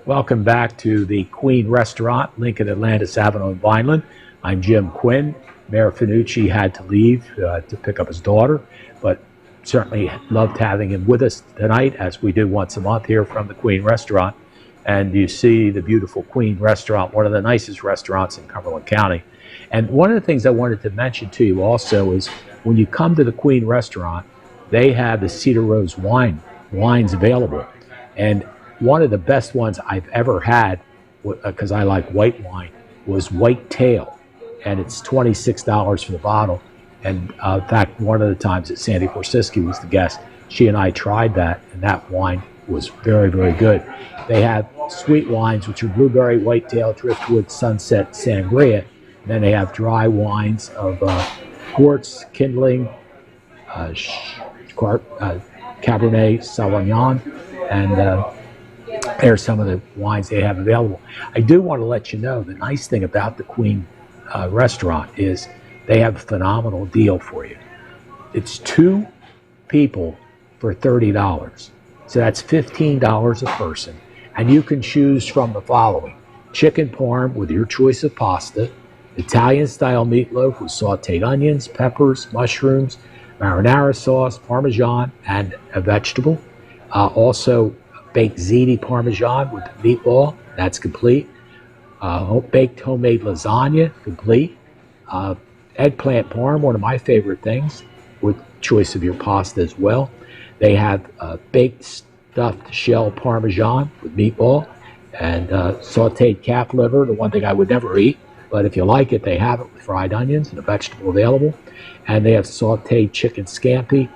Welcome back to the Queen Restaurant, Lincoln Atlantis Avenue in Vineland. I'm Jim Quinn. Mayor Fanucci had to leave to pick up his daughter, but certainly loved having him with us tonight, as we do once a month here from the Queen Restaurant. And you see the beautiful Queen Restaurant, one of the nicest restaurants in Cumberland County. And one of the things I wanted to mention to you also is when you come to the Queen Restaurant, they have the Cedar Rose wines available. And one of the best ones I've ever had, because I like white wine, was White Tail. And it's $26 for the bottle. And in fact, one of the times that Sandy Forsiski was the guest, she and I tried that, and that wine was very, very good. They have sweet wines, which are blueberry, whitetail, driftwood, sunset, sangria. And then they have dry wines of quartz, kindling, Cabernet Sauvignon, and there's some of the wines they have available. I do want to let you know the nice thing about the Queen Restaurant is they have a phenomenal deal for you. It's 2 people for $30. So that's $15 a person. And you can choose from the following: chicken parm with your choice of pasta, Italian-style meatloaf with sauteed onions, peppers, mushrooms, marinara sauce, parmesan, and a vegetable. Also, baked ziti parmesan with meatball. That's complete. Baked homemade lasagna, complete. Eggplant parm, one of my favorite things, with choice of your pasta as well. They have baked stuffed shell parmesan with meatball, and sauteed calf liver, the one thing I would never eat, but if you like it, they have it with fried onions and a vegetable available. And they have sauteed chicken scampi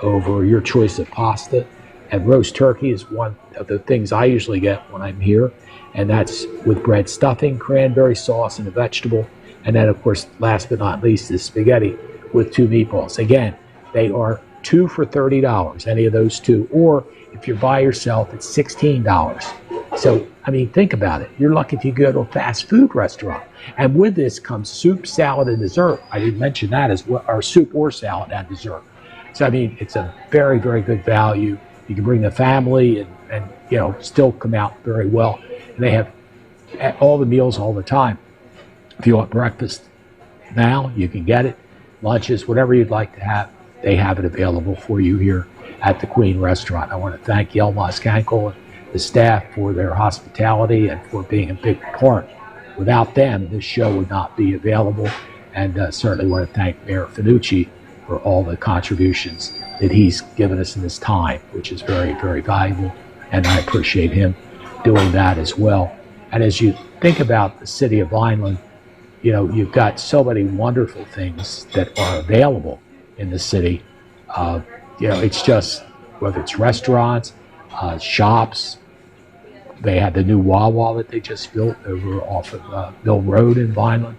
over your choice of pasta. And roast turkey is one of the things I usually get when I'm here, and that's with bread stuffing, cranberry sauce, and a vegetable. And then, of course, last but not least, is spaghetti with 2 meatballs. Again, they are 2 for $30, any of those 2. Or if you're by yourself, it's $16. So, I mean, think about it. You're lucky if you go to a fast food restaurant. And with this comes soup, salad, and dessert. I didn't mention that as well, or soup or salad and dessert. So, I mean, it's a very, very good value. You can bring the family and you know, still come out very well. And they have all the meals all the time. If you want breakfast now, you can get it. Lunches, whatever you'd like to have, they have it available for you here at the Queen Restaurant. I want to thank Yelmas Kankel and the staff for their hospitality and for being a big part. Without them, this show would not be available. And certainly want to thank Mayor Fanucci for all the contributions that he's given us in this time, which is very, very valuable. And I appreciate him doing that as well. And as you think about the city of Vineland, you know, you've got so many wonderful things that are available in the city. You know, it's just, whether it's restaurants, shops. They had the new Wawa that they just built over off of Mill Road in Vineland.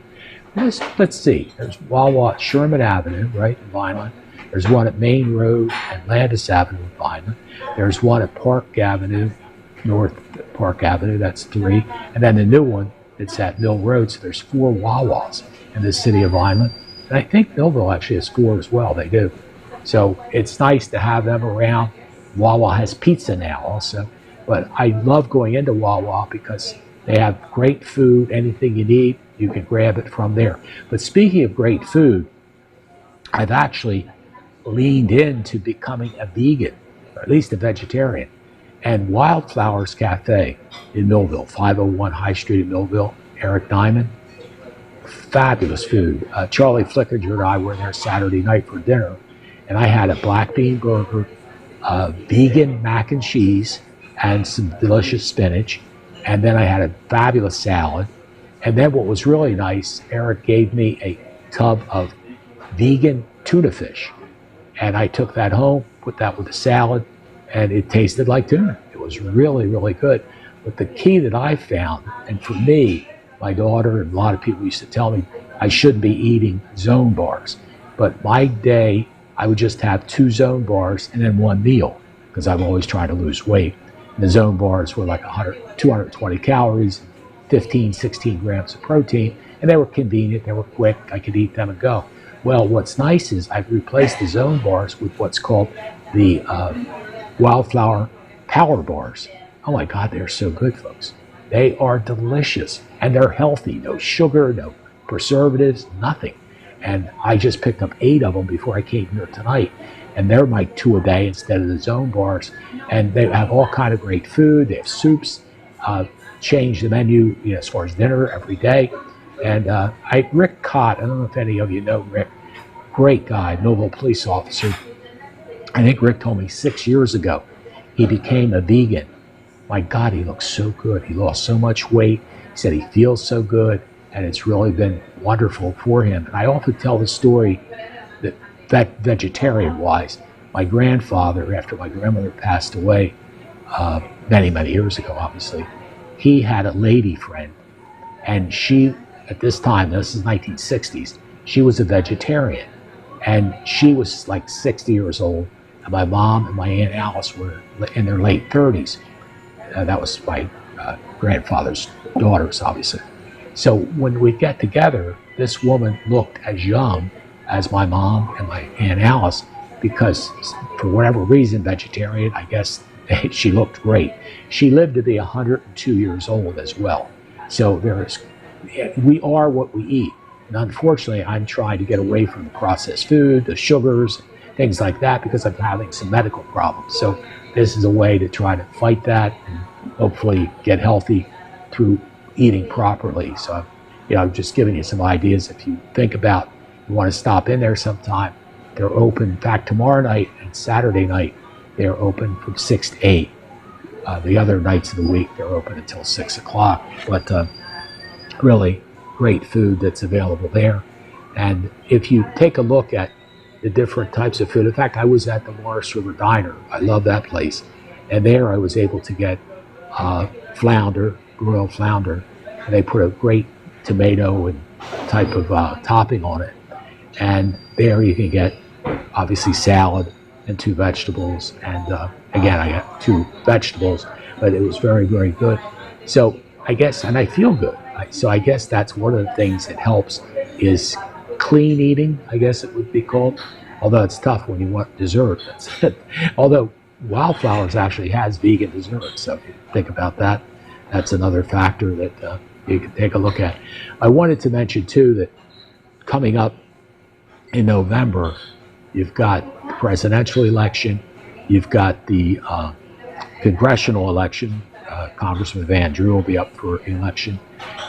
Let's see. There's Wawa at Sherman Avenue, right, in Vineland. There's one at Main Road and Landis Avenue in Vineland. There's one at Park Avenue, North Park Avenue, that's 3. And then the new one, it's at Mill Road, so there's 4 Wawas in the city of Vineland. And I think Millville actually has 4 as well, they do. So it's nice to have them around. Wawa has pizza now also. But I love going into Wawa because they have great food. Anything you need, you can grab it from there. But speaking of great food, I've actually leaned into becoming a vegan, or at least a vegetarian. And Wildflowers Cafe in Millville, 501 High Street in Millville, Eric Diamond, fabulous food. Charlie Flickinger and I were there Saturday night for dinner, and I had a black bean burger, vegan mac and cheese, and some delicious spinach. And then I had a fabulous salad. And then what was really nice, Eric gave me a tub of vegan tuna fish. And I took that home, put that with the salad, and it tasted like tuna. It was really, really good. But the key that I found, and for me, my daughter and a lot of people used to tell me I shouldn't be eating zone bars. But my day, I would just have 2 zone bars and then 1 meal, because I'm always trying to lose weight. And the zone bars were like 220 calories, 15, 16 grams of protein, and they were convenient, they were quick, I could eat them and go. Well, what's nice is I've replaced the zone bars with what's called the Wildflower Power Bars. Oh my God, they're so good, folks. They are delicious, and they're healthy. No sugar, no preservatives, nothing. And I just picked up 8 of them before I came here tonight. And they're like 2 a day instead of the zone bars. And they have all kind of great food. They have soups, change the menu, as far as dinner every day. And Rick Cott, I don't know if any of you know Rick, great guy, Millville police officer. I think Rick told me 6 years ago he became a vegan. My God, he looks so good. He lost so much weight. He said he feels so good, and it's really been wonderful for him. And I often tell the story that vegetarian-wise, my grandfather, after my grandmother passed away many, many years ago, obviously, he had a lady friend, and she, at this time, this is 1960s, she was a vegetarian, and she was like 60 years old, and my mom and my Aunt Alice were in their late 30s. That was my grandfather's daughters, obviously. So when we get together, this woman looked as young as my mom and my Aunt Alice, because for whatever reason, vegetarian, I guess she looked great. She lived to be 102 years old as well. So we are what we eat. And unfortunately, I'm trying to get away from the processed food, the sugars, things like that, because I'm having some medical problems. So this is a way to try to fight that and hopefully get healthy through eating properly. So, I'm just giving you some ideas. If you think about, you want to stop in there sometime, they're open. In fact, tomorrow night and Saturday night, they're open from 6 to 8. The other nights of the week, they're open until 6 o'clock. But really great food that's available there. And if you take a look at the different types of food, in fact, I was at the Morris River Diner. I love that place. And there I was able to get flounder, broiled flounder. And they put a great tomato and type of topping on it. And there you can get, obviously, salad and 2 vegetables. And again, I got 2 vegetables, but it was very, very good. So I guess, and I feel good. So I guess that's one of the things that helps is clean eating, I guess it would be called. Although it's tough when you want dessert. Although Wildflowers actually has vegan dessert. So if you think about that, that's another factor that you can take a look at. I wanted to mention, too, that coming up in November, you've got the presidential election, you've got the congressional election. Congressman Van Drew will be up for election.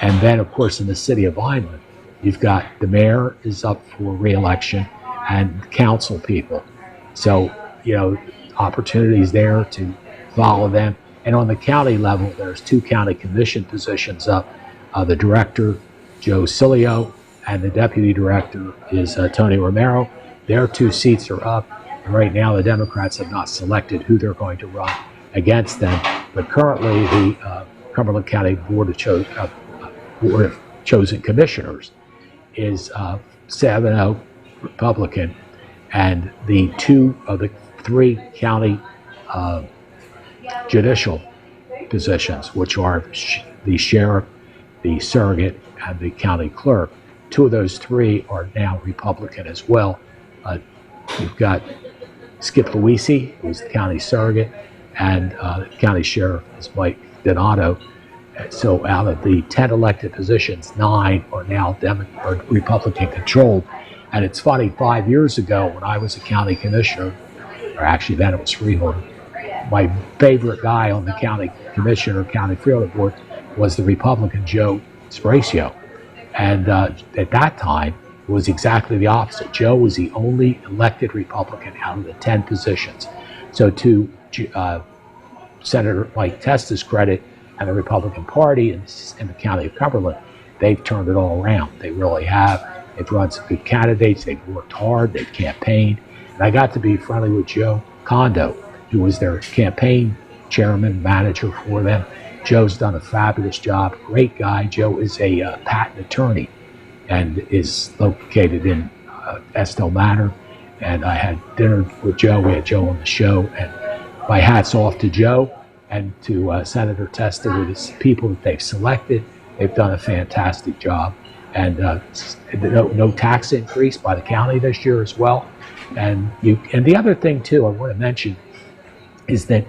And then, of course, in the city of Vineland, you've got the mayor is up for re-election and council people. So, opportunities there to follow them. And on the county level, there's 2 county commission positions up. The director, Joe Cilio, and the deputy director is Tony Romero. Their 2 seats are up. And right now, the Democrats have not selected who they're going to run against them. But currently, the Cumberland County Board of Chosen Commissioners is 7-0 Republican, and the 2 of the 3 county judicial positions, which are the sheriff, the surrogate, and the county clerk. 2 of those 3 are now Republican as well. You've got Skip Luisi, who's the county surrogate, and the county sheriff is Mike Donato. So out of the 10 elected positions, 9 are now Republican controlled. And it's funny, 5 years ago when I was a county commissioner, or actually then it was freeholder, my favorite guy on the county commission or county freeholder board was the Republican Joe Spracio. And at that time, it was exactly the opposite. Joe was the only elected Republican out of the 10 positions. So to Senator Mike Testa's credit and the Republican Party in the county of Cumberland, they've turned it all around. They really have. They've run some good candidates. They've worked hard. They've campaigned. And I got to be friendly with Joe Condo, who was their campaign chairman, manager for them. Joe's done a fabulous job. Great guy. Joe is a patent attorney and is located in Estill Manor. And I had dinner with Joe. We had Joe on the show. And my hat's off to Joe and to Senator Testa with his people that they've selected. They've done a fantastic job. And no tax increase by the county this year as well. And the other thing, too, I want to mention is that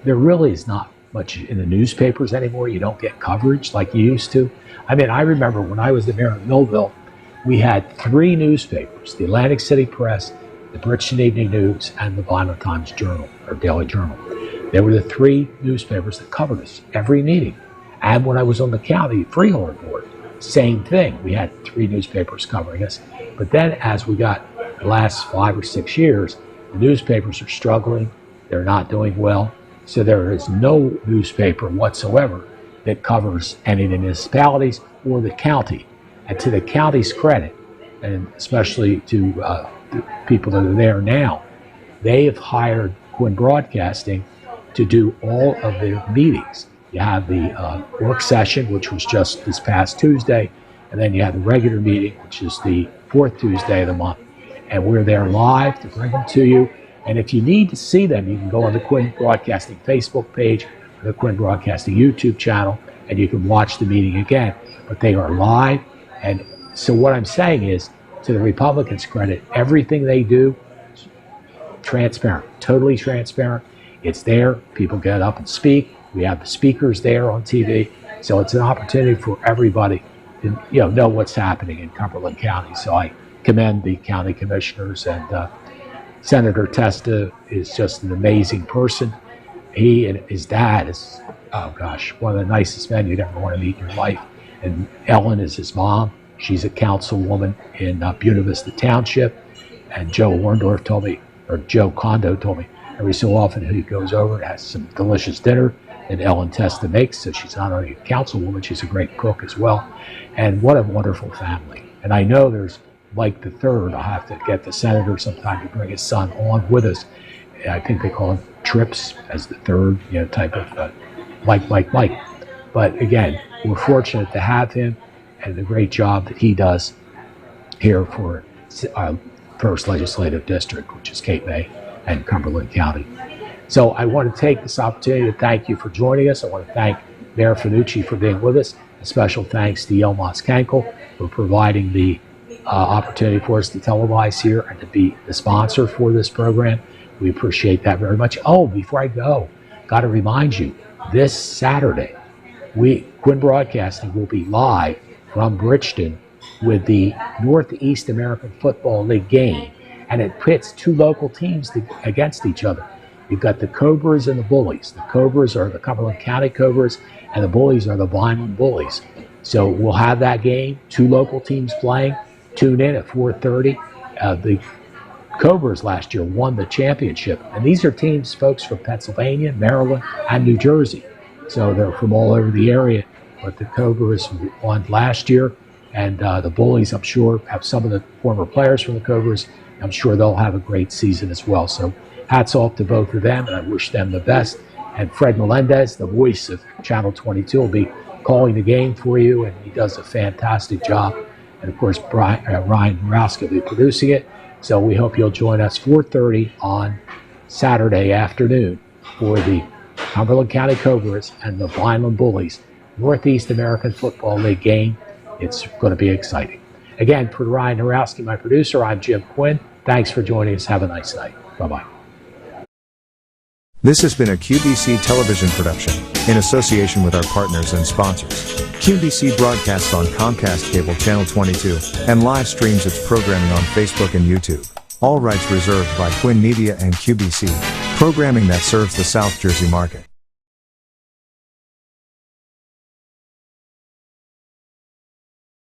there really is not much in the newspapers anymore. You don't get coverage like you used to. I mean, I remember when I was the mayor of Millville, we had 3 newspapers, the Atlantic City Press, the Bridgeton Evening News, and the Vineland Times Journal, or Daily Journal. They were the 3 newspapers that covered us every meeting. And when I was on the county freeholder board, same thing. We had 3 newspapers covering us. But then as we got the last 5 or 6 years, the newspapers are struggling. They're not doing well. So there is no newspaper whatsoever that covers any of the municipalities or the county. And to the county's credit, and especially to the people that are there now, they have hired Quinn Broadcasting to do all of their meetings. You have the work session, which was just this past Tuesday, and then you have the regular meeting, which is the 4th Tuesday of the month. And we're there live to bring them to you. And if you need to see them, you can go on the Quinn Broadcasting Facebook page, or the Quinn Broadcasting YouTube channel, and you can watch the meeting again. But they are live. And so what I'm saying is, to the Republicans' credit, everything they do is transparent, totally transparent. It's there. People get up and speak. We have the speakers there on TV. So it's an opportunity for everybody to know what's happening in Cumberland County. So I commend the county commissioners, and Senator Testa is just an amazing person. He and his dad is, one of the nicest men you'd ever want to meet in your life. And Ellen is his mom. She's a councilwoman in Buena Vista Township. And Joe Warndorf told me, or Joe Condo told me, every so often he goes over and has some delicious dinner that Ellen Testa makes. So she's not only a councilwoman, she's a great cook as well. And what a wonderful family. And I know there's Mike the Third. I'll have to get the senator sometime to bring his son on with us. I think they call him Trips as the third, type of Mike. But again, we're fortunate to have him and the great job that he does here for our first legislative district, which is Cape May and Cumberland County. So I want to take this opportunity to thank you for joining us. I want to thank Mayor Fanucci for being with us. A special thanks to Yilmaz Kenkel for providing the opportunity for us to televise here and to be the sponsor for this program. We appreciate that very much. Oh, before I go, got to remind you, this Saturday, Quinn Broadcasting will be live from Bridgeton with the Northeast American Football League game, and it pits 2 local teams against each other. You've got the Cobras and the Bullies. The Cobras are the Cumberland County Cobras, and the Bullies are the Vineland Bullies. So we'll have that game, 2 local teams playing. Tune in at 4:30. The Cobras last year won the championship, and these are teams, folks, from Pennsylvania, Maryland, and New Jersey. So they're from all over the area, but the Cobras won last year, and the Bullies, I'm sure, have some of the former players from the Cobras. I'm sure they'll have a great season as well. So hats off to both of them, and I wish them the best. And Fred Melendez, the voice of Channel 22, will be calling the game for you, and he does a fantastic job. And of course, Ryan Morawski will be producing it. So we hope you'll join us 4:30 on Saturday afternoon for the Cumberland County Cobras and the Vineland Bullies Northeast American Football League game. It's going to be exciting. Again, for Ryan Horowski, my producer, I'm Jim Quinn. Thanks for joining us. Have a nice night. Bye-bye. This has been a QBC television production in association with our partners and sponsors. QBC broadcasts on Comcast Cable Channel 22 and live streams its programming on Facebook and YouTube. All rights reserved by Quinn Media and QBC, programming that serves the South Jersey market.